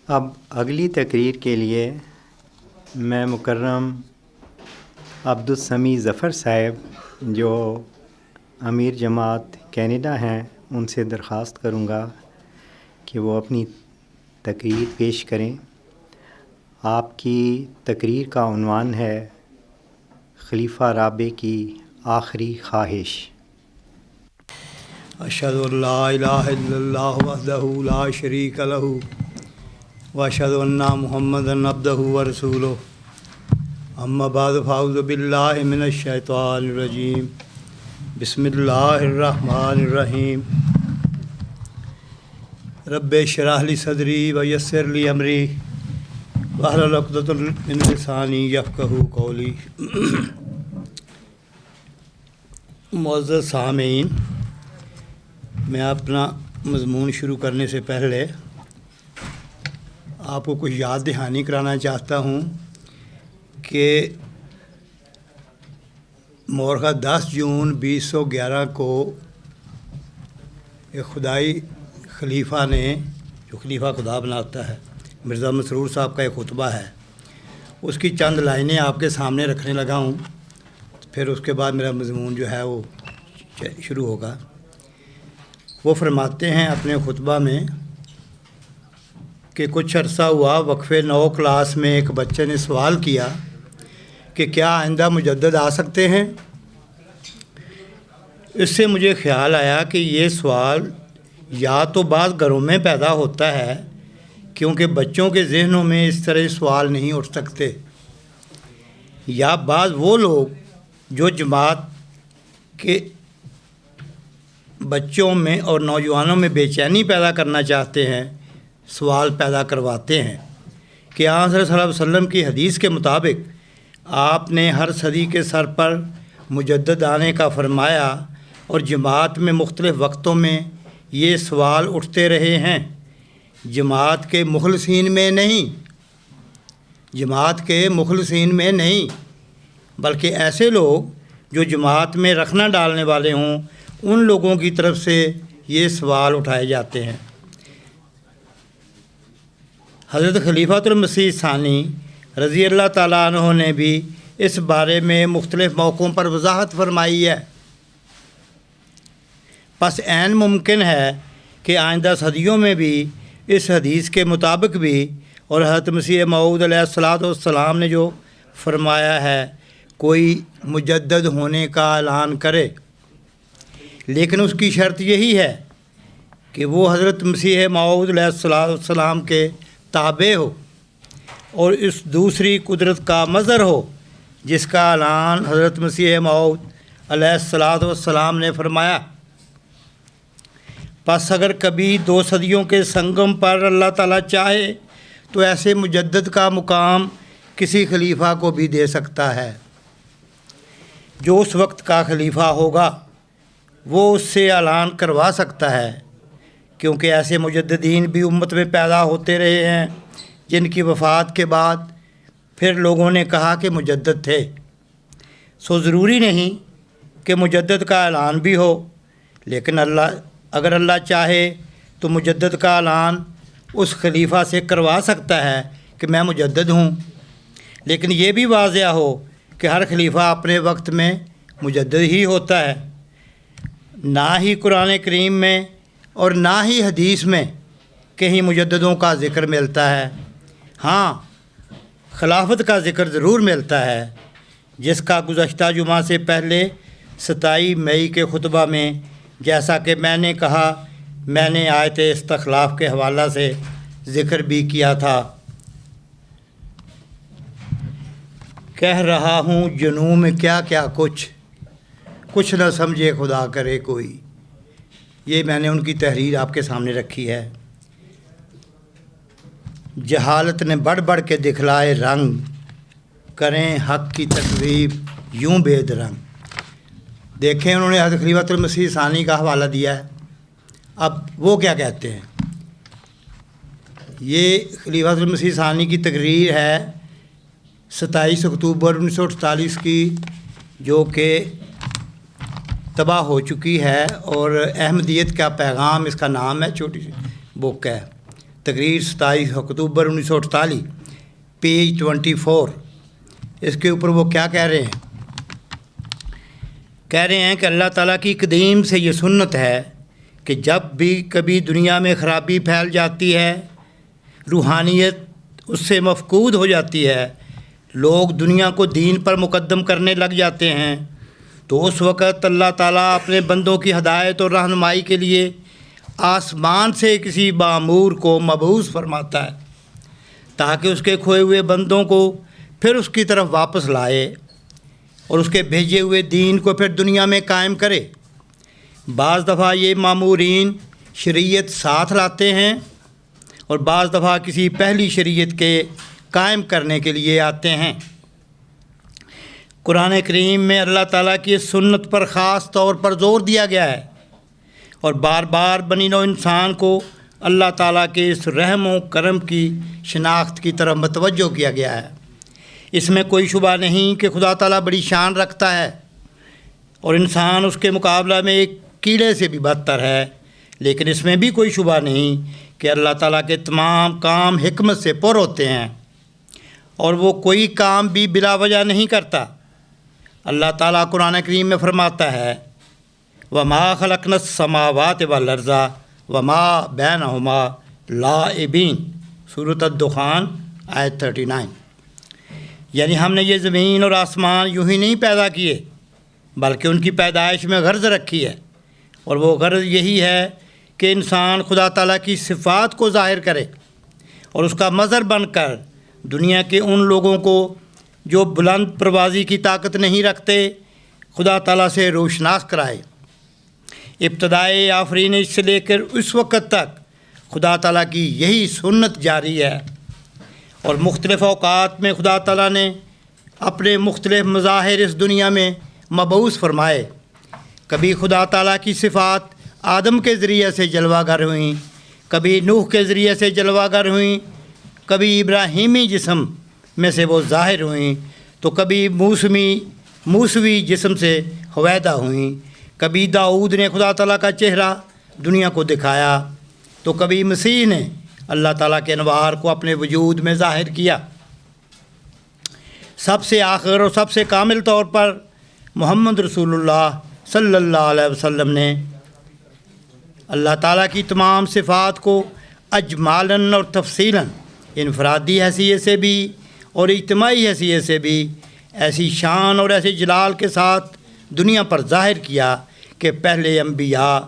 اب اگلی تقریر کے لیے میں مکرم عبدالسمیع ظفر صاحب جو امیر جماعت کینیڈا ہیں ان سے درخواست کروں گا کہ وہ اپنی تقریر پیش کریں۔ آپ کی تقریر کا عنوان ہے خلیفہ رابع کی آخری خواہش۔ اشہد ان لا الہ الا اللہ وحدہ لا شریک لہ واشہد ان محمدا عبدہ ورسولہ اما بعد فاعوذ باللہ من الشیطان الرجیم بسم اللہ الرحمن الرحیم رب اشرح لی صدری ویسر لی امری واحلل عقدۃ من لسانی یفقہوا قولی۔ معزز سامعین، میں اپنا مضمون شروع کرنے سے پہلے آپ کو کچھ یاد دہانی کرانا چاہتا ہوں کہ مورخہ 10 جون 2011 کو ایک خدائی خلیفہ نے، جو خلیفہ خدا بناتا ہے، مرزا مسرور صاحب کا ایک خطبہ ہے، اس کی چند لائنیں آپ کے سامنے رکھنے لگا ہوں، پھر اس کے بعد میرا مضمون جو ہے وہ شروع ہوگا۔ وہ فرماتے ہیں اپنے خطبہ میں کہ کچھ عرصہ ہوا، وقفے 9 کلاس میں ایک بچے نے سوال کیا کہ کیا آئندہ مجدد آ سکتے ہیں؟ اس سے مجھے خیال آیا کہ یہ سوال یا تو بعض گھروں میں پیدا ہوتا ہے، کیونکہ بچوں کے ذہنوں میں اس طرح سوال نہیں اٹھ سکتے، یا بعض وہ لوگ جو جماعت کے بچوں میں اور نوجوانوں میں بے چینی پیدا کرنا چاہتے ہیں، سوال پیدا کرواتے ہیں کہ آن صلی اللہ علیہ وسلم کی حدیث کے مطابق آپ نے ہر صدی کے سر پر مجدد آنے کا فرمایا، اور جماعت میں مختلف وقتوں میں یہ سوال اٹھتے رہے ہیں، جماعت کے مخلصین میں نہیں، جماعت کے مخلصین میں نہیں، بلکہ ایسے لوگ جو جماعت میں رکھنا ڈالنے والے ہوں، ان لوگوں کی طرف سے یہ سوال اٹھائے جاتے ہیں۔ حضرت خلیفۃ المسیح ثانی رضی اللہ تعالیٰ عنہ نے بھی اس بارے میں مختلف موقعوں پر وضاحت فرمائی ہے۔ پس عین ممکن ہے کہ آئندہ صدیوں میں بھی اس حدیث کے مطابق بھی، اور حضرت مسیح موعود علیہ الصلوۃ والسلام نے جو فرمایا ہے، کوئی مجدد ہونے کا اعلان کرے، لیکن اس کی شرط یہی ہے کہ وہ حضرت مسیح موعود علیہ الصلوۃ والسلام کے تابع ہو اور اس دوسری قدرت کا مظہر ہو جس کا اعلان حضرت مسیح موعود علیہ الصلوۃ والسلام نے فرمایا۔ پس اگر کبھی 2 صدیوں کے سنگم پر اللہ تعالیٰ چاہے تو ایسے مجدد کا مقام کسی خلیفہ کو بھی دے سکتا ہے۔ جو اس وقت کا خلیفہ ہوگا وہ اس سے اعلان کروا سکتا ہے، کیونکہ ایسے مجددین بھی امت میں پیدا ہوتے رہے ہیں جن کی وفات کے بعد پھر لوگوں نے کہا کہ مجدد تھے۔ سو ضروری نہیں کہ مجدد کا اعلان بھی ہو، لیکن اگر اللہ چاہے تو مجدد کا اعلان اس خلیفہ سے کروا سکتا ہے کہ میں مجدد ہوں، لیکن یہ بھی واضح ہو کہ ہر خلیفہ اپنے وقت میں مجدد ہی ہوتا ہے۔ نہ ہی قرآن کریم میں اور نہ ہی حدیث میں کہیں مجددوں کا ذکر ملتا ہے۔ ہاں، خلافت کا ذکر ضرور ملتا ہے، جس کا گزشتہ جمعہ سے پہلے 27 مئی کے خطبہ میں، جیسا کہ میں نے کہا، میں نے آیت استخلاف کے حوالہ سے ذکر بھی کیا تھا۔ کہہ رہا ہوں جنوں میں کیا کیا کچھ نہ سمجھے خدا کرے کوئی۔ یہ میں نے ان کی تحریر آپ کے سامنے رکھی ہے۔ جہالت نے بڑھ بڑھ کے دکھلائے رنگ، کریں حق کی تکذیب یوں بے درنگ۔ دیکھیں، انہوں نے حضرت خلیفۃ المسیح ثانی کا حوالہ دیا ہے۔ اب وہ کیا کہتے ہیں؟ یہ خلیفۃ المسیح ثانی کی تقریر ہے 27 اکتوبر 1948 کی، جو کہ تباہ ہو چکی ہے، اور احمدیت کا پیغام اس کا نام ہے، چھوٹی سی بک ہے۔ تقریر 27 اکتوبر 1948 پیج 24۔ اس کے اوپر وہ کیا کہہ رہے ہیں؟ کہہ رہے ہیں کہ اللہ تعالیٰ کی قدیم سے یہ سنت ہے کہ جب بھی کبھی دنیا میں خرابی پھیل جاتی ہے، روحانیت اس سے مفقود ہو جاتی ہے، لوگ دنیا کو دین پر مقدم کرنے لگ جاتے ہیں، تو اس وقت اللہ تعالیٰ اپنے بندوں کی ہدایت اور رہنمائی کے لیے آسمان سے کسی مأمور کو مبعوث فرماتا ہے تاکہ اس کے کھوئے ہوئے بندوں کو پھر اس کی طرف واپس لائے اور اس کے بھیجے ہوئے دین کو پھر دنیا میں قائم کرے۔ بعض دفعہ یہ مامورین شریعت ساتھ لاتے ہیں اور بعض دفعہ کسی پہلی شریعت کے قائم کرنے کے لیے آتے ہیں۔ قرآن کریم میں اللہ تعالیٰ کی سنت پر خاص طور پر زور دیا گیا ہے اور بار بار بنی نوع انسان کو اللہ تعالیٰ کے اس رحم و کرم کی شناخت کی طرف متوجہ کیا گیا ہے۔ اس میں کوئی شبہ نہیں کہ خدا تعالیٰ بڑی شان رکھتا ہے اور انسان اس کے مقابلہ میں ایک کیڑے سے بھی بدتر ہے، لیکن اس میں بھی کوئی شبہ نہیں کہ اللہ تعالیٰ کے تمام کام حکمت سے پر ہوتے ہیں اور وہ کوئی کام بھی بلا وجہ نہیں کرتا۔ اللہ تعالیٰ قرآن کریم میں فرماتا ہے وَمَا خَلَقْنَا السَّمَاوَاتِ وَالْأَرْضَ وَمَا بَيْنَهُمَا لَاعِبِينَ، سورۃ الدخان آیت 39۔ یعنی ہم نے یہ زمین اور آسمان یوں ہی نہیں پیدا کیے بلکہ ان کی پیدائش میں غرض رکھی ہے، اور وہ غرض یہی ہے کہ انسان خدا تعالیٰ کی صفات کو ظاہر کرے اور اس کا مظہر بن کر دنیا کے ان لوگوں کو جو بلند پروازی کی طاقت نہیں رکھتے خدا تعالیٰ سے روشناس کرائے۔ ابتدائے آفرینش سے لے کر اس وقت تک خدا تعالیٰ کی یہی سنت جاری ہے، اور مختلف اوقات میں خدا تعالیٰ نے اپنے مختلف مظاہر اس دنیا میں مبعوث فرمائے۔ کبھی خدا تعالیٰ کی صفات آدم کے ذریعے سے جلوہ گر ہوئیں، کبھی نوح کے ذریعے سے جلوہ گر ہوئیں، کبھی ابراہیمی جسم میں سے وہ ظاہر ہوئیں، تو کبھی موسوی جسم سے ہویدہ ہوئیں، کبھی داؤد نے خدا تعالیٰ کا چہرہ دنیا کو دکھایا، تو کبھی مسیح نے اللہ تعالیٰ کے انوار کو اپنے وجود میں ظاہر کیا۔ سب سے آخر اور سب سے کامل طور پر محمد رسول اللہ صلی اللہ علیہ وسلم نے اللہ تعالیٰ کی تمام صفات کو اجمالاً اور تفصیلاً، انفرادی حیثیت سے بھی اور اجتماعی حیثیت سے بھی ایسی شان اور ایسے جلال کے ساتھ دنیا پر ظاہر کیا کہ پہلے انبیاء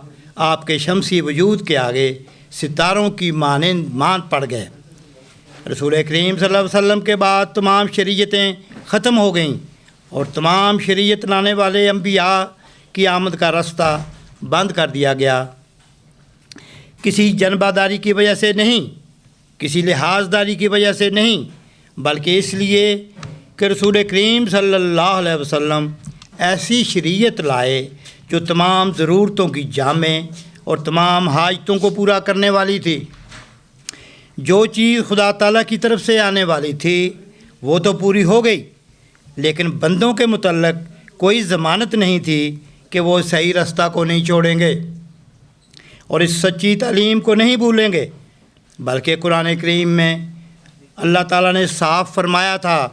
آپ کے شمسی وجود کے آگے ستاروں کی مانند مان پڑ گئے۔ رسول کریم صلی اللہ علیہ وسلم کے بعد تمام شریعتیں ختم ہو گئیں اور تمام شریعت لانے والے انبیاء کی آمد کا رستہ بند کر دیا گیا۔ کسی جنبہ داری کی وجہ سے نہیں، کسی لحاظ داری کی وجہ سے نہیں، بلکہ اس لیے کہ رسول کریم صلی اللہ علیہ وسلم ایسی شریعت لائے جو تمام ضرورتوں کی جامع اور تمام حاجتوں کو پورا کرنے والی تھی۔ جو چیز خدا تعالیٰ کی طرف سے آنے والی تھی وہ تو پوری ہو گئی، لیکن بندوں کے متعلق کوئی ضمانت نہیں تھی کہ وہ صحیح رستہ کو نہیں چھوڑیں گے اور اس سچی تعلیم کو نہیں بھولیں گے، بلکہ قرآن کریم میں اللہ تعالیٰ نے صاف فرمایا تھا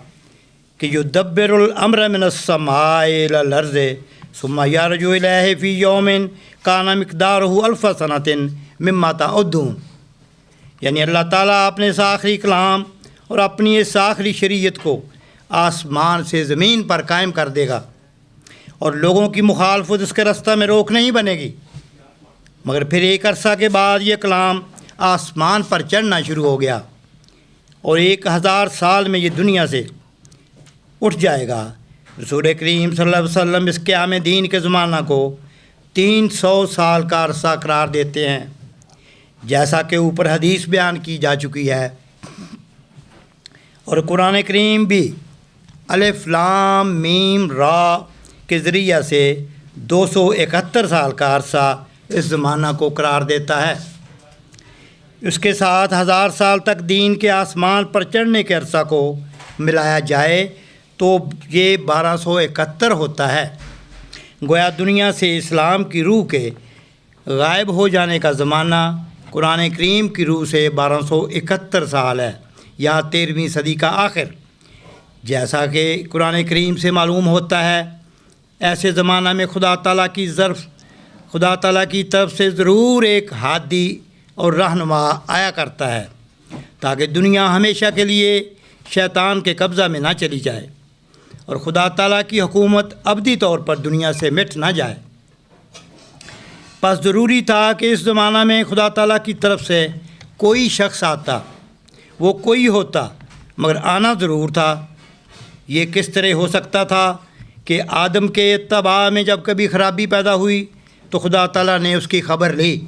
کہ یدبر الامر من السماء الی الارض ثم یرجع الیہ فی یوم کان مقدارہ الف سنۃ مما تعدون، یعنی اللہ تعالیٰ اپنے اس آخری کلام اور اپنی اس آخری شریعت کو آسمان سے زمین پر قائم کر دے گا، اور لوگوں کی مخالفت اس کے رستہ میں روک نہیں بنے گی، مگر پھر ایک عرصہ کے بعد یہ کلام آسمان پر چڑھنا شروع ہو گیا اور 1000 سال میں یہ دنیا سے اٹھ جائے گا۔ رسول کریم صلی اللہ علیہ وسلم اس قیام دین کے زمانہ کو 300 سال کا عرصہ قرار دیتے ہیں، جیسا کہ اوپر حدیث بیان کی جا چکی ہے، اور قرآن کریم بھی الف لام میم را کے ذریعہ سے 271 سال کا عرصہ اس زمانہ کو قرار دیتا ہے۔ اس کے ساتھ 1000 سال تک دین کے آسمان پر چڑھنے کے عرصہ کو ملایا جائے تو یہ 1271 ہوتا ہے۔ گویا دنیا سے اسلام کی روح کے غائب ہو جانے کا زمانہ قرآن کریم کی روح سے 1271 سال ہے یا 13ویں صدی کا آخر۔ جیسا کہ قرآن کریم سے معلوم ہوتا ہے، ایسے زمانہ میں خدا تعالیٰ کی طرف سے ضرور ایک ہادی اور رہنما آیا کرتا ہے تاکہ دنیا ہمیشہ کے لیے شیطان کے قبضہ میں نہ چلی جائے اور خدا تعالیٰ کی حکومت ابدی طور پر دنیا سے مٹ نہ جائے۔ پس ضروری تھا کہ اس زمانہ میں خدا تعالیٰ کی طرف سے کوئی شخص آتا، وہ کوئی ہوتا مگر آنا ضرور تھا۔ یہ کس طرح ہو سکتا تھا کہ آدم کے اتباع میں جب کبھی خرابی پیدا ہوئی تو خدا تعالیٰ نے اس کی خبر لی،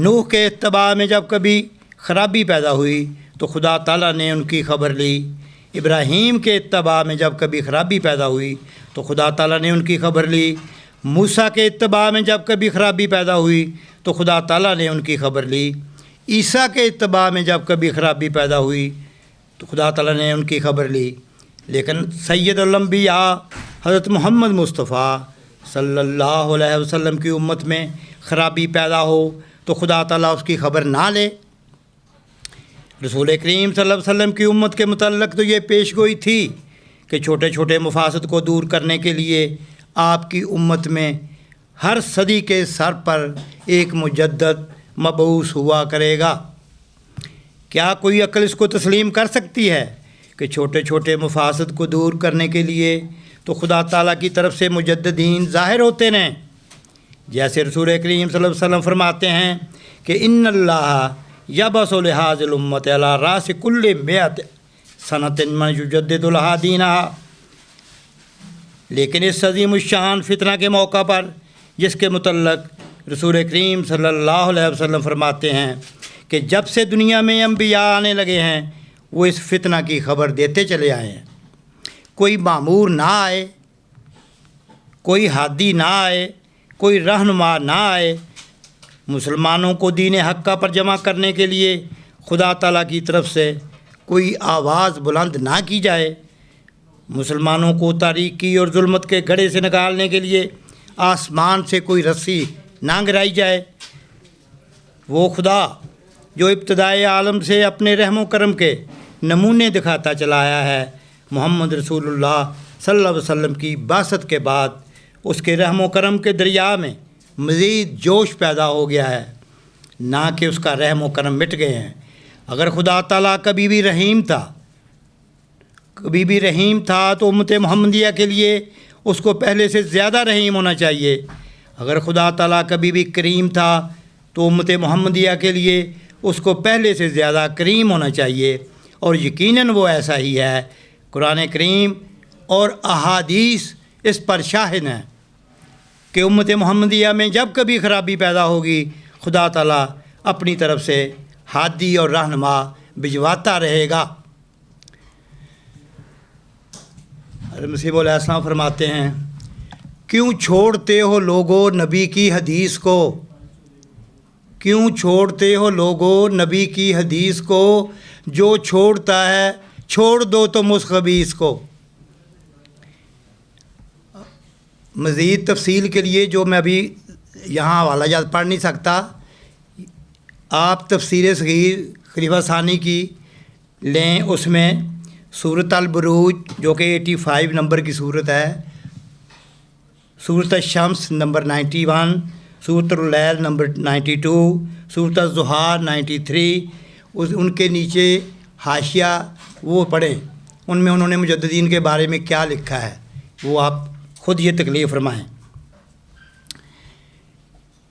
نوح کے اتباع میں جب کبھی خرابی پیدا ہوئی تو خدا تعالیٰ نے ان کی خبر لی، ابراہیم کے اتباع میں جب کبھی خرابی پیدا ہوئی تو خدا تعالیٰ نے ان کی خبر لی، موسیٰ کے اتباع میں جب کبھی خرابی پیدا ہوئی تو خدا تعالیٰ نے ان کی خبر لی، عیسیٰ کے اتباع میں جب کبھی خرابی پیدا ہوئی تو خدا تعالیٰ نے ان کی خبر لی۔ لیکن سید الانبیاء حضرت محمد مصطفیٰ صلی اللہ علیہ وسلم کی امت میں خرابی پیدا ہو تو خدا تعالیٰ اس کی خبر نہ لے۔ رسول کریم صلی اللہ علیہ وسلم کی امت کے متعلق تو یہ پیش گوئی تھی کہ چھوٹے چھوٹے مفاسد کو دور کرنے کے لیے آپ کی امت میں ہر صدی کے سر پر ایک مجدد مبعوث ہوا کرے گا۔ کیا کوئی عقل اس کو تسلیم کر سکتی ہے کہ چھوٹے چھوٹے مفاسد کو دور کرنے کے لیے تو خدا تعالیٰ کی طرف سے مجددین ظاہر ہوتے ہیں؟ جیسے رسول کریم صلی اللہ علیہ وسلم فرماتے ہیں کہ ان اللہ یبعث لہذہ الامت علی راس کل 100 سنۃ من یجدد لہا دینہا۔ لیکن اس عظیم الشان فتنہ کے موقع پر جس کے متعلق رسول کریم صلی اللہ علیہ وسلم فرماتے ہیں کہ جب سے دنیا میں انبیاء آنے لگے ہیں وہ اس فتنہ کی خبر دیتے چلے آئے ہیں، کوئی معمور نہ آئے، کوئی ہادی نہ آئے، کوئی رہنما نہ آئے، مسلمانوں کو دین حق پر جمع کرنے کے لیے خدا تعالیٰ کی طرف سے کوئی آواز بلند نہ کی جائے، مسلمانوں کو تاریکی اور ظلمت کے گڑھے سے نکالنے کے لیے آسمان سے کوئی رسی نہ گرائی جائے۔ وہ خدا جو ابتدائے عالم سے اپنے رحم و کرم کے نمونے دکھاتا چلا آیا ہے، محمد رسول اللہ صلی اللہ علیہ وسلم کی بعثت کے بعد اس کے رحم و کرم کے دریا میں مزید جوش پیدا ہو گیا ہے، نہ کہ اس کا رحم و کرم مٹ گئے ہیں۔ اگر خدا تعالیٰ کبھی بھی رحیم تھا تو امت محمدیہ کے لیے اس کو پہلے سے زیادہ رحیم ہونا چاہیے۔ اگر خدا تعالیٰ کبھی بھی کریم تھا تو امت محمدیہ کے لیے اس کو پہلے سے زیادہ کریم ہونا چاہیے، اور یقیناً وہ ایسا ہی ہے۔ قرآن کریم اور احادیث اس پر شاہد ہیں کہ امت محمدیہ میں جب کبھی خرابی پیدا ہوگی خدا تعالیٰ اپنی طرف سے ہادی اور رہنما بھجواتا رہے گا۔ حضرت مسیح علیہ السلام فرماتے ہیں، کیوں چھوڑتے ہو لوگو نبی کی حدیث کو، کیوں چھوڑتے ہو لوگو نبی کی حدیث کو، جو چھوڑتا ہے چھوڑ دو تم اس خبیث کو۔ مزید تفصیل کے لیے جو میں ابھی یہاں حوالہ جات پڑھ نہیں سکتا، آپ تفسیر صغیر خلیفہ ثانی کی لیں، اس میں سورۃ البروج جو کہ 85 نمبر کی صورت ہے، سورۃ الشمس نمبر 91، سورۃ اللیل نمبر 92، سورۃ الضحیٰ 93، ان کے نیچے حاشیہ وہ پڑھیں، ان میں انہوں نے مجددین کے بارے میں کیا لکھا ہے، وہ آپ خود یہ تکلیف فرمائیں۔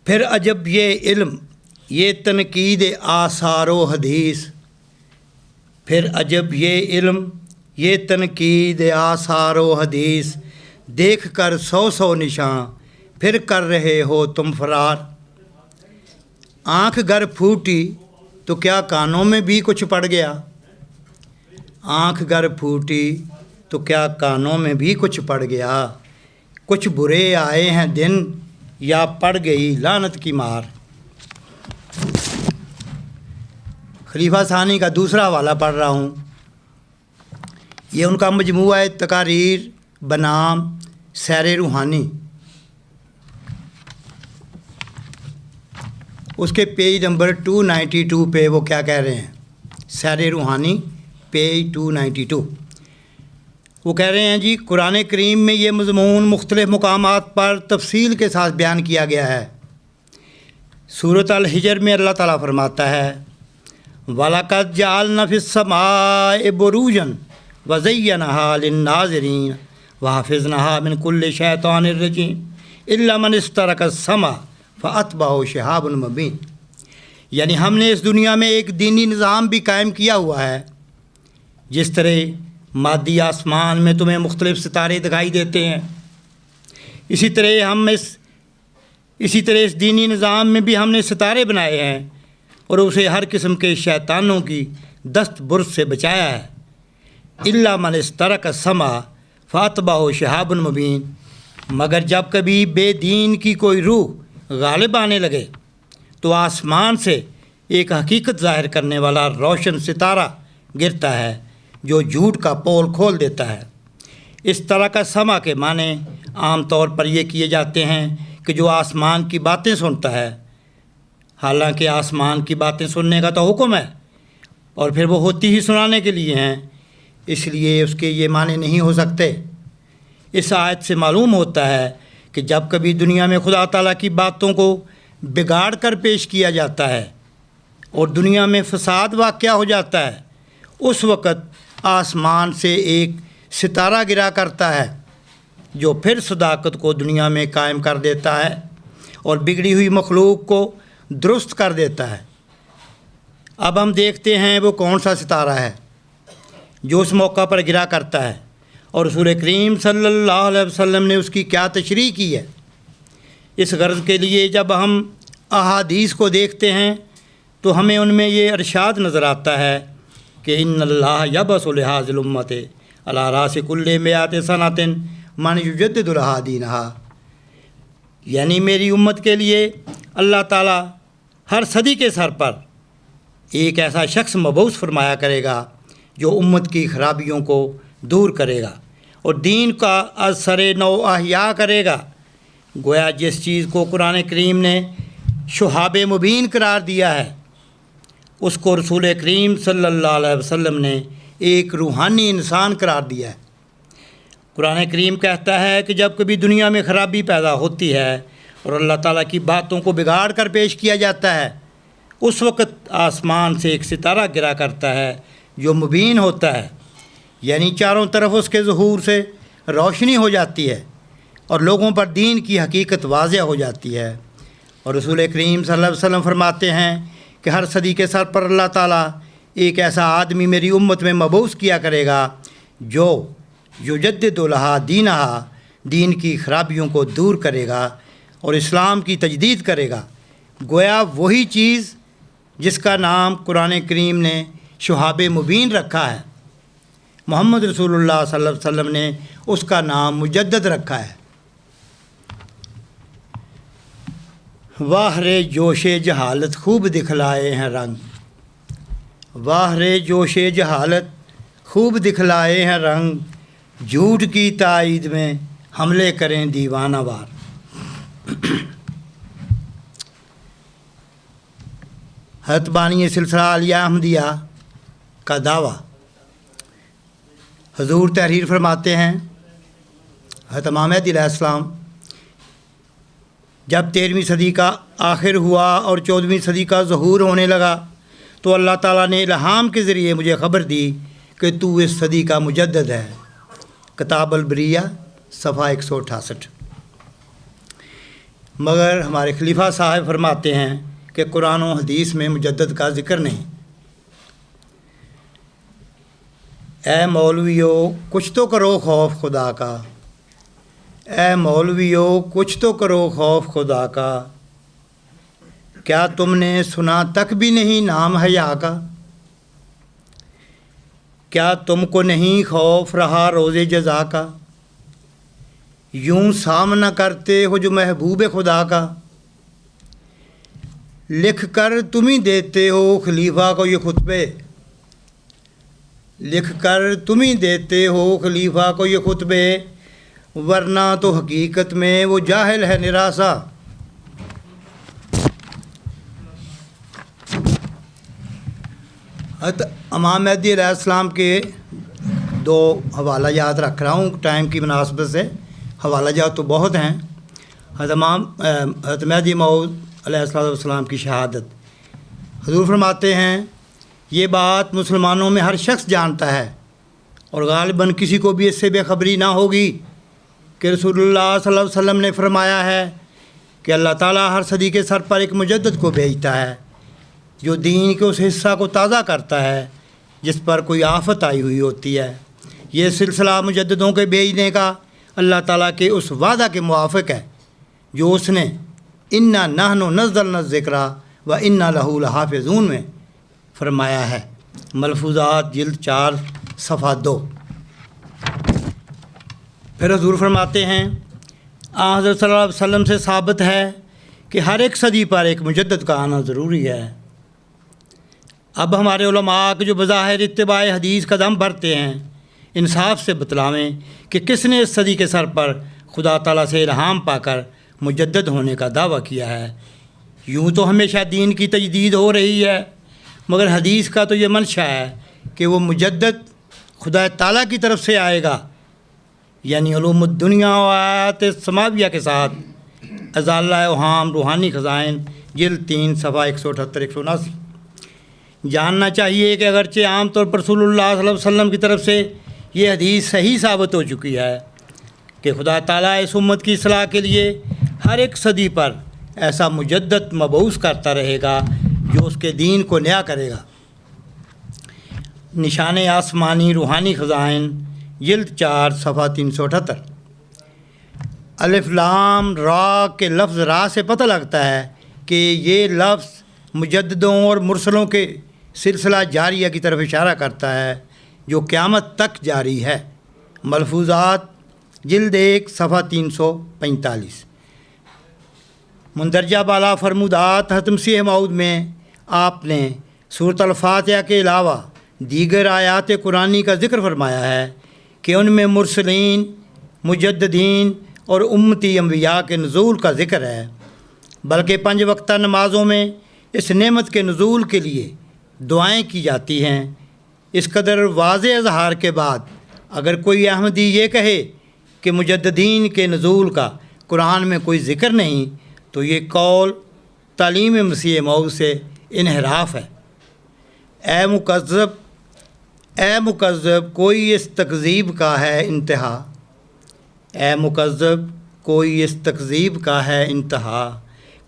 پھر عجب یہ علم، یہ تنقید آثار و حدیث، پھر عجب یہ علم، یہ تنقید آثار و حدیث، دیکھ کر 100 نشاں پھر کر رہے ہو تم فرار۔ آنکھ گر پھوٹی تو کیا کانوں میں بھی کچھ پڑ گیا، آنکھ گر پھوٹی تو کیا کانوں میں بھی کچھ پڑ گیا، کچھ برے آئے ہیں دن یا پڑ گئی لعنت کی مار۔ خلیفہ ثانی کا دوسرا حوالہ پڑھ رہا ہوں، یہ ان کا مجموعہ تقاریر بنام سیر روحانی۔ اس کے پیج نمبر 292 پہ وہ کیا کہہ رہے ہیں، سیر روحانی پیج 292، وہ کہہ رہے ہیں جی قرآن کریم میں یہ مضمون مختلف مقامات پر تفصیل کے ساتھ بیان کیا گیا ہے۔ سورۃ الحجر میں اللہ تعالیٰ فرماتا ہے وَلَقَدْ جَعَلْنَا فِي السَّمَاءِ بُرُوجًا وَزَيَّنَهَا لِلنَّاظِرِينَ وَحَفِظْنَاهَا مِنْ كُلِّ شَيْطَانٍ رَجِيمٍ إِلَّا مَنِ اسْتَرَكَ السَّمْعَ فَأَتْبَعَهُ شِهَابٌ مُبِينٌ، یعنی ہم نے اس دنیا میں ایک دینی نظام بھی قائم کیا ہوا ہے۔ جس طرح مادی آسمان میں تمہیں مختلف ستارے دکھائی دیتے ہیں، اسی طرح اس دینی نظام میں بھی ہم نے ستارے بنائے ہیں اور اسے ہر قسم کے شیطانوں کی دست برد سے بچایا ہے۔ الا من استرک السمع فاتبعہ شہاب مبین، مگر جب کبھی بے دین کی کوئی روح غالب آنے لگے تو آسمان سے ایک حقیقت ظاہر کرنے والا روشن ستارہ گرتا ہے جو جھوٹ کا پول کھول دیتا ہے۔ اس طرح کا سما کے معنی عام طور پر یہ کیے جاتے ہیں کہ جو آسمان کی باتیں سنتا ہے، حالانکہ آسمان کی باتیں سننے کا تو حکم ہے اور پھر وہ ہوتی ہی سنانے کے لیے ہیں، اس لیے اس کے یہ معنی نہیں ہو سکتے۔ اس آیت سے معلوم ہوتا ہے کہ جب کبھی دنیا میں خدا تعالیٰ کی باتوں کو بگاڑ کر پیش کیا جاتا ہے اور دنیا میں فساد واقع ہو جاتا ہے، اس وقت آسمان سے ایک ستارہ گرا کرتا ہے جو پھر صداقت کو دنیا میں قائم کر دیتا ہے اور بگڑی ہوئی مخلوق کو درست کر دیتا ہے۔ اب ہم دیکھتے ہیں وہ کون سا ستارہ ہے جو اس موقع پر گرا کرتا ہے اور رسول کریم صلی اللہ علیہ وسلم نے اس کی کیا تشریح کی ہے۔ اس غرض کے لیے جب ہم احادیث کو دیکھتے ہیں تو ہمیں ان میں یہ ارشاد نظر آتا ہے کہ ان اللہ یبعث لہذہ الامۃ علی راس کل مئات سنۃ من یجدد لہا دینہا، یعنی میری امت کے لیے اللہ تعالیٰ ہر صدی کے سر پر ایک ایسا شخص مبعوث فرمایا کرے گا جو امت کی خرابیوں کو دور کرے گا اور دین کا از سر نو احیا کرے گا۔ گویا جس چیز کو قرآن کریم نے شہاب مبین قرار دیا ہے اس کو رسول کریم صلی اللہ علیہ وسلم نے ایک روحانی انسان قرار دیا ہے۔ قرآن کریم کہتا ہے کہ جب کبھی دنیا میں خرابی پیدا ہوتی ہے اور اللہ تعالیٰ کی باتوں کو بگاڑ کر پیش کیا جاتا ہے، اس وقت آسمان سے ایک ستارہ گرا کرتا ہے جو مبین ہوتا ہے، یعنی چاروں طرف اس کے ظہور سے روشنی ہو جاتی ہے اور لوگوں پر دین کی حقیقت واضح ہو جاتی ہے۔ اور رسول کریم صلی اللہ علیہ وسلم فرماتے ہیں کہ ہر صدی کے سر پر اللہ تعالیٰ ایک ایسا آدمی میری امت میں مبعوث کیا کرے گا جو یجدد لہا دینہا، دین کی خرابیوں کو دور کرے گا اور اسلام کی تجدید کرے گا۔ گویا وہی چیز جس کا نام قرآن کریم نے شہاب مبین رکھا ہے، محمد رسول اللہ صلی اللہ علیہ وسلم نے اس کا نام مجدد رکھا ہے۔ واہ رے جوش جہالت خوب دکھلائے ہیں رنگ، واہ رے جوش جہالت خوب دکھلائے ہیں رنگ، جھوٹ کی تائید میں حملے کریں دیوانہ وار۔ حضرت بانی سلسلہ عالیہ احمدیہ کا دعویٰ، حضور تحریر فرماتے ہیں حضرت امام مہدی علیہ السلام جب 13ویں صدی کا آخر ہوا اور 14ویں صدی کا ظہور ہونے لگا تو اللہ تعالیٰ نے الہام کے ذریعے مجھے خبر دی کہ تو اس صدی کا مجدد ہے۔ کتاب البریہ صفحہ 168۔ مگر ہمارے خلیفہ صاحب فرماتے ہیں کہ قرآن و حدیث میں مجدد کا ذکر نہیں۔ اے مولویو کچھ تو کرو خوف خدا کا، اے مولویو کچھ تو کرو خوف خدا کا، کیا تم نے سنا تک بھی نہیں نام حیا کا؟ کیا تم کو نہیں خوف رہا روز جزا کا؟ یوں سامنا کرتے ہو جو محبوب خدا کا، لکھ کر تم ہی دیتے ہو خلیفہ کو یہ خطبے، لکھ کر تم ہی دیتے ہو خلیفہ کو یہ خطبے، ورنہ تو حقیقت میں وہ جاہل ہے نراسا۔ حضرت امام مہدی علیہ السلام کے دو حوالہ جات رکھ رہا ہوں ٹائم کی مناسبت سے. حوالہ جات تو بہت ہیں. حضرت مہدی موعود علیہ السلام کی شہادت. حضور فرماتے ہیں یہ بات مسلمانوں میں ہر شخص جانتا ہے اور غالباً کسی کو بھی اس سے بے خبری نہ ہوگی کہ رسول اللہ صلی اللہ علیہ وسلم نے فرمایا ہے کہ اللہ تعالیٰ ہر صدی کے سر پر ایک مجدد کو بھیجتا ہے جو دین کے اس حصہ کو تازہ کرتا ہے جس پر کوئی آفت آئی ہوئی ہوتی ہے. یہ سلسلہ مجددوں کے بھیجنے کا اللہ تعالیٰ کے اس وعدہ کے موافق ہے جو اس نے انا نحن نزلنا الذکر و انا لہ لحافظون میں فرمایا ہے. ملفوظات جلد 4 صفحہ 2. پھر حضور فرماتے ہیں حضرت صلی اللہ علیہ وسلم سے ثابت ہے کہ ہر ایک صدی پر ایک مجدد کا آنا ضروری ہے. اب ہمارے علماء کے جو بظاہر اتباع حدیث قدم بھرتے ہیں انصاف سے بتلاویں کہ کس نے اس صدی کے سر پر خدا تعالیٰ سے الہام پا کر مجدد ہونے کا دعویٰ کیا ہے. یوں تو ہمیشہ دین کی تجدید ہو رہی ہے مگر حدیث کا تو یہ منشا ہے کہ وہ مجدد خدا تعالیٰ کی طرف سے آئے گا، یعنی علوم الدنیا و آیات سماویہ کے ساتھ. ازالہ اوہام روحانی خزائن جلد 3 صفحہ 178-179. جاننا چاہیے کہ اگرچہ عام طور پر رسول اللہ صلی اللہ علیہ وسلم کی طرف سے یہ حدیث صحیح ثابت ہو چکی ہے کہ خدا تعالیٰ اس امت کی اصلاح کے لیے ہر ایک صدی پر ایسا مجدد مبعوث کرتا رہے گا جو اس کے دین کو نیا کرے گا. نشان آسمانی روحانی خزائن جلد 4 صفحہ 378. الف لام را کے لفظ را سے پتہ لگتا ہے کہ یہ لفظ مجددوں اور مرسلوں کے سلسلہ جاریہ کی طرف اشارہ کرتا ہے جو قیامت تک جاری ہے. ملفوظات جلد 1 صفحہ 345. مندرجہ بالا فرمودات حضرت مسیح موعود میں آپ نے سورۃ الفاتحہ کے علاوہ دیگر آیات قرآنی کا ذکر فرمایا ہے کہ ان میں مرسلین، مجددین اور امتی انبیاء کے نزول کا ذکر ہے. بلکہ 5 وقتہ نمازوں میں اس نعمت کے نزول کے لیے دعائیں کی جاتی ہیں. اس قدر واضح اظہار کے بعد اگر کوئی احمدی یہ کہے کہ مجددین کے نزول کا قرآن میں کوئی ذکر نہیں تو یہ قول تعلیم مسیح موعود سے انحراف ہے. اے مکذب کوئی اس تکذیب کا ہے انتہا. اے مکذب کوئی اس تکذیب کا ہے انتہا.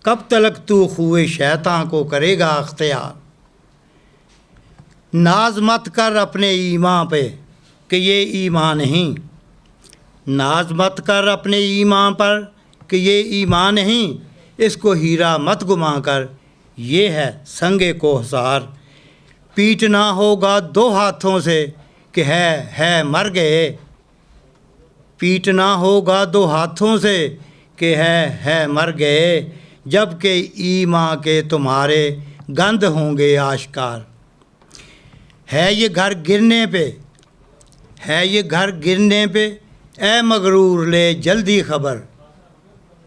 کب تلک تو خوئے شیطاں کو کرے گا اختیار. ناز مت کر اپنے ایمان پہ کہ یہ ایمان نہیں. ناز مت کر اپنے ایمان پر کہ یہ ایمان نہیں. اس کو ہیرا مت گما کر یہ ہے سنگ کوہسار. پیٹنا ہوگا 2 ہاتھوں سے کہ ہے مر گئے. پیٹنا ہوگا 2 ہاتھوں سے کہ ہے مر گئے. جب کہ ایمان کے تمہارے گند ہوں گے آشکار. ہے یہ گھر گرنے پہ اے مغرور لے جلدی خبر.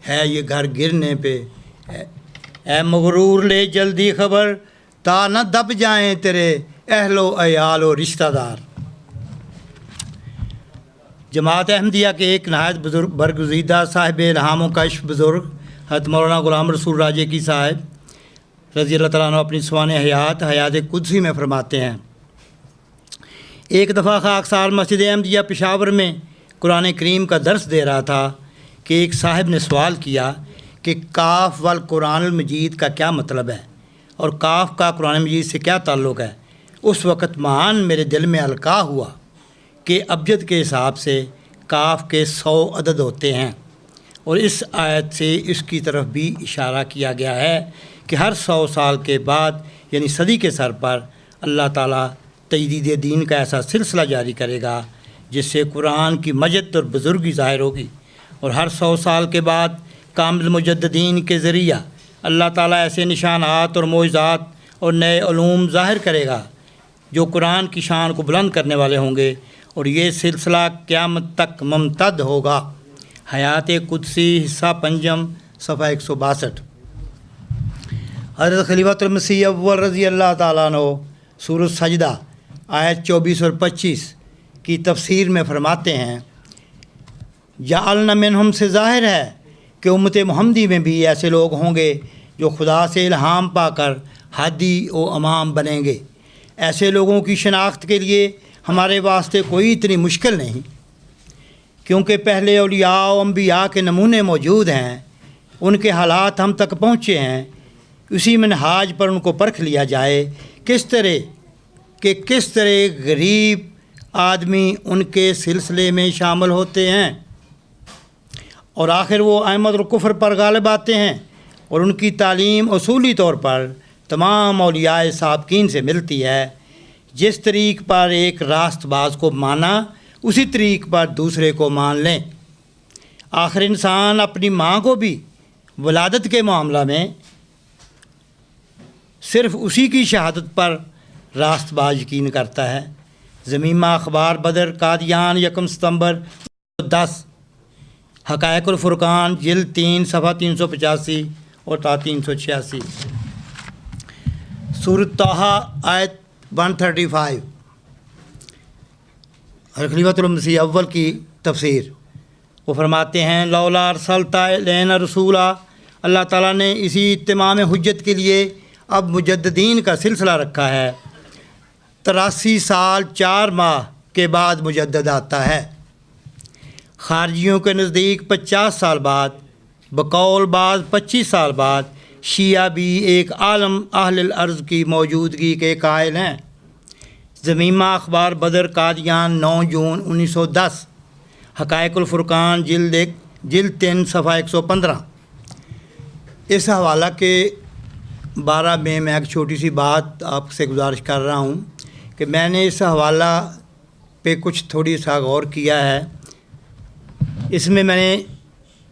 ہے یہ گھر گرنے پہ اے مغرور لے جلدی خبر تا نہ دب جائیں تیرے اہل و عیال و رشتہ دار. جماعت احمدیہ کے ایک نہایت برگزیدہ صاحب الہام و کشف بزرگ حضرت مولانا غلام رسول راجے کی صاحب رضی اللہ تعالیٰ عنہ اپنی سوان حیات قدسی میں فرماتے ہیں ایک دفعہ خاکسار مسجد احمدیہ پشاور میں قرآن کریم کا درس دے رہا تھا کہ ایک صاحب نے سوال کیا کہ کاف والقرآن المجید کا کیا مطلب ہے اور کاف کا قرآن مجید سے کیا تعلق ہے. اس وقت معان میرے دل میں القاع ہوا کہ ابجد کے حساب سے کاف کے 100 عدد ہوتے ہیں اور اس آیت سے اس کی طرف بھی اشارہ کیا گیا ہے کہ ہر 100 سال کے بعد یعنی صدی کے سر پر اللہ تعالیٰ تجدید دین کا ایسا سلسلہ جاری کرے گا جس سے قرآن کی مجد اور بزرگی ظاہر ہوگی اور ہر 100 سال کے بعد کامل مجددین کے ذریعہ اللہ تعالیٰ ایسے نشانات اور معجزات اور نئے علوم ظاہر کرے گا جو قرآن کی شان کو بلند کرنے والے ہوں گے اور یہ سلسلہ قیامت تک ممتد ہوگا. حیات قدسی حصہ 5 صفحہ 162. حضرت خلیفۃ المسیح اول رضی اللہ تعالیٰ عنہ سورۃ سجدہ آیت 24 اور 25 کی تفسیر میں فرماتے ہیں جعلنا منہم سے ظاہر ہے کہ امت محمدی میں بھی ایسے لوگ ہوں گے جو خدا سے الہام پا کر ہادی و امام بنیں گے۔ ایسے لوگوں کی شناخت کے لیے ہمارے واسطے کوئی اتنی مشکل نہیں، کیونکہ پہلے اولیاء و انبیاء کے نمونے موجود ہیں، ان کے حالات ہم تک پہنچے ہیں۔ اسی منہاج پر ان کو پرکھ لیا جائے کس طرح غریب آدمی ان کے سلسلے میں شامل ہوتے ہیں اور آخر وہ احمد اور کفر پر غالب آتے ہیں، اور ان کی تعلیم اصولی طور پر تمام اولیاء سابقین سے ملتی ہے۔ جس طریق پر ایک راست باز کو مانا اسی طریق پر دوسرے کو مان لیں۔ آخر انسان اپنی ماں کو بھی ولادت کے معاملہ میں صرف اسی کی شہادت پر راست باز یقین کرتا ہے۔ ضمیمہ اخبار بدر قادیان 1 ستمبر 10، حقائق الفرقان جلد 3 صفحہ 385 اور تا 386، سورۃ طٰہٰ آیت 135، خلیفۃ المسیح اول کی تفسیر۔ وہ فرماتے ہیں لولا ارسلت الینا رسولا، اللہ تعالیٰ نے اسی اتمام حجت کے لیے اب مجددین کا سلسلہ رکھا ہے۔ 83 سال 4 ماہ کے بعد مجدد آتا ہے۔ خارجیوں کے نزدیک 50 سال بعد، بقول بعض 25 سال بعد، شیعہ بھی ایک عالم اہل الارض کی موجودگی کے قائل ہیں۔ ضمیمہ اخبار بدر قادیان 9 جون 1910، حقائق الفرقان جلد 3 صفحہ 115۔ اس حوالہ کے بارے میں ایک چھوٹی سی بات آپ سے گزارش کر رہا ہوں کہ میں نے اس حوالہ پہ کچھ تھوڑی سا غور کیا ہے۔ اس میں نے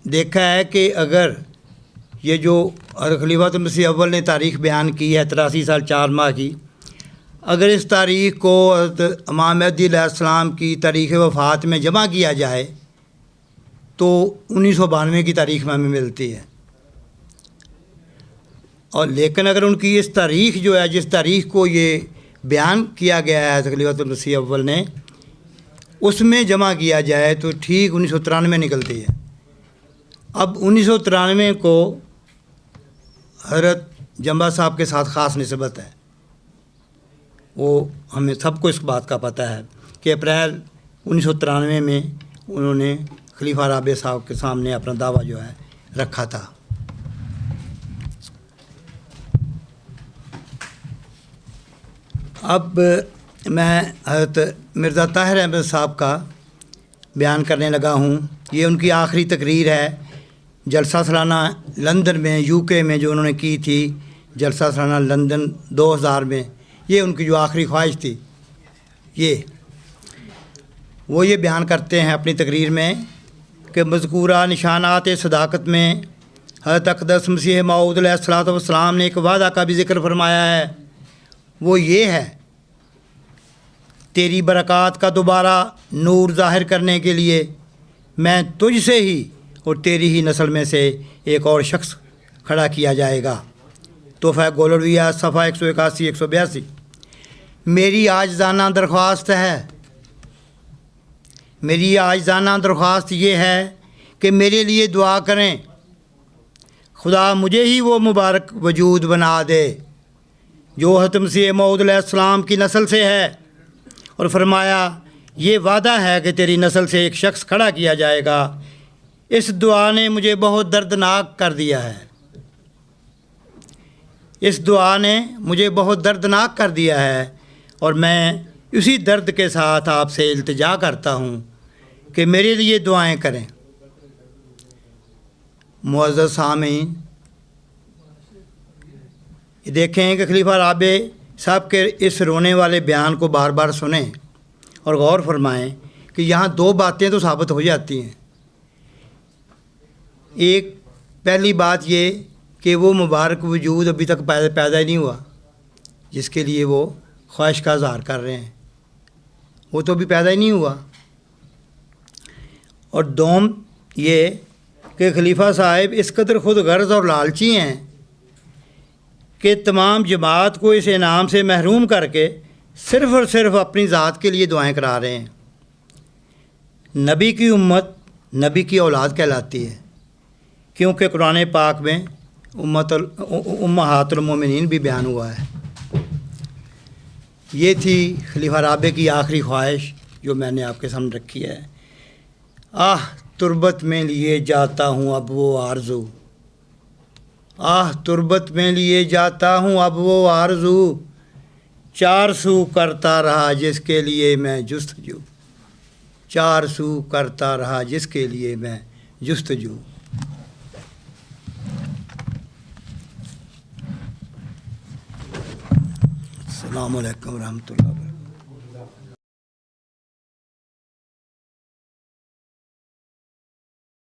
دیکھا ہے کہ اگر یہ جو خلیفۃ المسیح اول نے تاریخ بیان کی ہے 83 سال 4 ماہ کی، اگر اس تاریخ کو حضرت امام مہدی علیہ السلام کی تاریخ وفات میں جمع کیا جائے تو 1992 کی تاریخ میں ہمیں ملتی ہے۔ اور لیکن اگر ان کی اس تاریخ جو ہے، جس تاریخ کو یہ بیان کیا گیا ہے خلیفۃ المسیح اول نے، اس میں جمع کیا جائے تو ٹھیک 1993 نکلتی ہے۔ اب 1993 کو حضرت جمبا صاحب کے ساتھ خاص نسبت ہے، وہ ہمیں سب کو اس بات کا پتہ ہے کہ اپریل 1993 میں انہوں نے خلیفہ رابع صاحب کے سامنے اپنا دعویٰ جو ہے رکھا تھا۔ اب میں حضرت مرزا طاہر احمد صاحب کا بیان کرنے لگا ہوں۔ یہ ان کی آخری تقریر ہے جلسہ سالانہ لندن میں، یو کے میں، جو انہوں نے کی تھی جلسہ سالانہ لندن 2000 میں۔ یہ ان کی جو آخری خواہش تھی، وہ یہ بیان کرتے ہیں اپنی تقریر میں کہ مذکورہ نشانات صداقت میں حضرت اقدس مسیح موعود علیہ الصلوۃ والسلام نے ایک وعدہ کا بھی ذکر فرمایا ہے۔ وہ یہ ہے، تیری برکات کا دوبارہ نور ظاہر کرنے کے لیے میں تجھ سے ہی اور تیری ہی نسل میں سے ایک اور شخص کھڑا کیا جائے گا۔ تحفہ گولرویہ صفحہ 181 182۔ میری عاجزانہ درخواست یہ ہے کہ میرے لیے دعا کریں، خدا مجھے ہی وہ مبارک وجود بنا دے جو حضرت مسیح موعود علیہ السلام کی نسل سے ہے، اور فرمایا یہ وعدہ ہے کہ تیری نسل سے ایک شخص کھڑا کیا جائے گا۔ اس دعا نے مجھے بہت دردناک کر دیا ہے، اور میں اسی درد کے ساتھ آپ سے التجا کرتا ہوں کہ میرے لیے دعائیں کریں۔ معزز سامعین، دیکھیں کہ خلیفہ رابع صاحب کے اس رونے والے بیان کو بار بار سنیں اور غور فرمائیں کہ یہاں 2 باتیں تو ثابت ہو جاتی ہیں۔ ایک پہلی بات یہ کہ وہ مبارک وجود ابھی تک پیدا ہی نہیں ہوا جس کے لیے وہ خواہش کا اظہار کر رہے ہیں، وہ تو ابھی پیدا ہی نہیں ہوا۔ اور دوم یہ کہ خلیفہ صاحب اس قدر خود غرض اور لالچی ہیں کہ تمام جماعت کو اس انعام سے محروم کر کے صرف اور صرف اپنی ذات کے لیے دعائیں کرا رہے ہیں۔ نبی کی امت نبی کی اولاد کہلاتی ہے، کیونکہ قرآن پاک میں امہات المومنین بھی بیان ہوا ہے۔ یہ تھی خلیفہ رابع کی آخری خواہش جو میں نے آپ کے سامنے رکھی ہے۔ آہ تربت میں لیے جاتا ہوں اب وہ آرزو، آہ تربت میں لیے جاتا ہوں اب وہ آرزو، چار سو کرتا رہا جس کے لیے میں جستجو، چار سو کرتا رہا جس کے لیے میں جستجو۔ السلام علیکم ورحمۃ اللہ وبرکاتہ۔